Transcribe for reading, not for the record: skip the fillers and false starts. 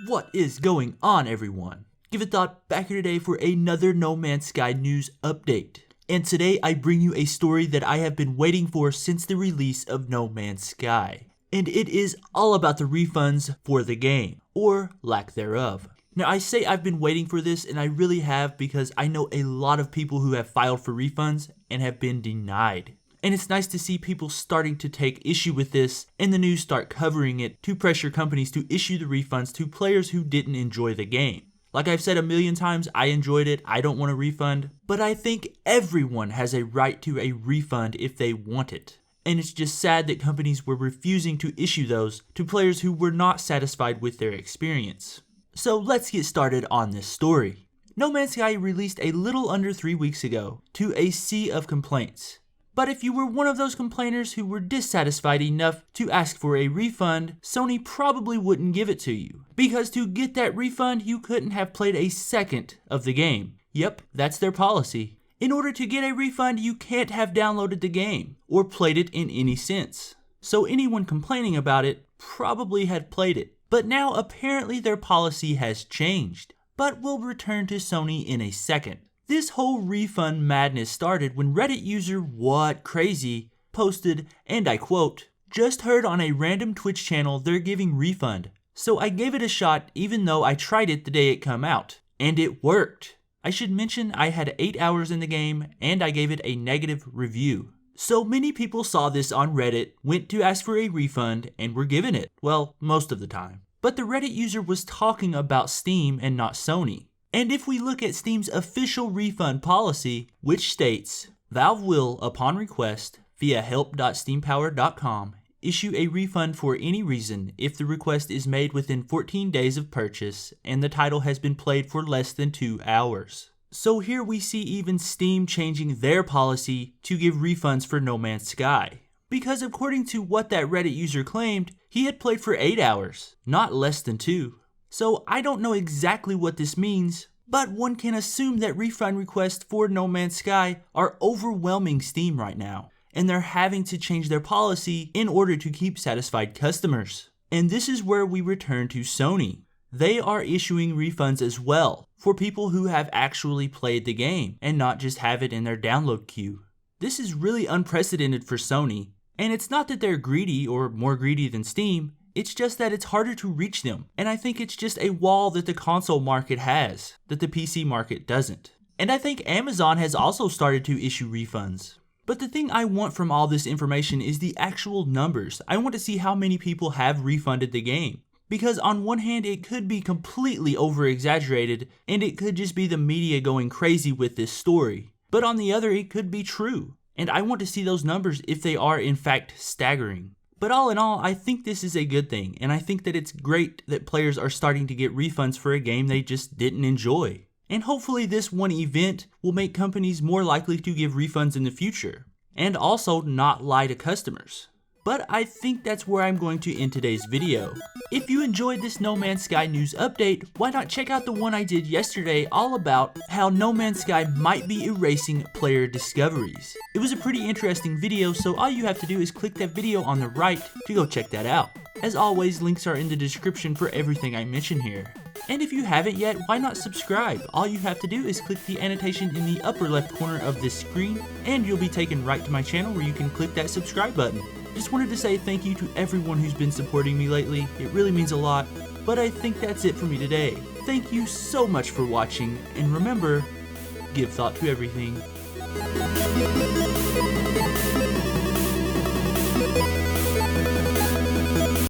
What is going on, everyone? Give a thought back here today for another No Man's Sky news update. And today I bring you a story that I have been waiting for since the release of No Man's Sky. And it is all about the refunds for the game, or lack thereof. Now I say I've been waiting for this, and I really have, because I know a lot of people who have filed for refunds and have been denied. And it's nice to see people starting to take issue with this and the news start covering it to pressure companies to issue the refunds to players who didn't enjoy the game. Like I've said a million times, I enjoyed it, I don't want a refund, but I think everyone has a right to a refund if they want it. And it's just sad that companies were refusing to issue those to players who were not satisfied with their experience. So let's get started on this story. No Man's Sky released a little under 3 weeks ago to a sea of complaints. But if you were one of those complainers who were dissatisfied enough to ask for a refund, Sony probably wouldn't give it to you. Because to get that refund, you couldn't have played a second of the game. Yep, that's their policy. In order to get a refund, you can't have downloaded the game or played it in any sense. So anyone complaining about it probably had played it. But now apparently their policy has changed. But we'll return to Sony in a second. This whole refund madness started when Reddit user What Crazy posted, and I quote, "Just heard on a random Twitch channel they're giving refund. So I gave it a shot even though I tried it the day it come out. And it worked. I should mention I had 8 hours in the game and I gave it a negative review." So many people saw this on Reddit, went to ask for a refund, and were given it. Well, most of the time. But the Reddit user was talking about Steam and not Sony. And if we look at Steam's official refund policy, which states, Valve will, upon request, via help.steampower.com, issue a refund for any reason if the request is made within 14 days of purchase and the title has been played for less than 2 hours. So here we see even Steam changing their policy to give refunds for No Man's Sky. Because according to what that Reddit user claimed, he had played for 8 hours, not less than 2. So I don't know exactly what this means, but one can assume that refund requests for No Man's Sky are overwhelming Steam right now, and they're having to change their policy in order to keep satisfied customers. And this is where we return to Sony. They are issuing refunds as well for people who have actually played the game and not just have it in their download queue. This is really unprecedented for Sony, and it's not that they're greedy or more greedy than Steam. It's just that it's harder to reach them, and I think it's just a wall that the console market has, that the PC market doesn't. And I think Amazon has also started to issue refunds. But the thing I want from all this information is the actual numbers. I want to see how many people have refunded the game. Because on one hand, it could be completely over-exaggerated, and it could just be the media going crazy with this story. But on the other, it could be true. And I want to see those numbers if they are in fact staggering. But all in all, I think this is a good thing, and I think that it's great that players are starting to get refunds for a game they just didn't enjoy. And hopefully this one event will make companies more likely to give refunds in the future, and also not lie to customers. But I think that's where I'm going to end today's video. If you enjoyed this No Man's Sky news update, why not check out the one I did yesterday all about how No Man's Sky might be erasing player discoveries. It was a pretty interesting video, so all you have to do is click that video on the right to go check that out. As always, links are in the description for everything I mention here. And if you haven't yet, why not subscribe? All you have to do is click the annotation in the upper left corner of this screen, and you'll be taken right to my channel where you can click that subscribe button. Just wanted to say thank you to everyone who's been supporting me lately. It really means a lot, but I think that's it for me today. Thank you so much for watching, and remember, give thought to everything.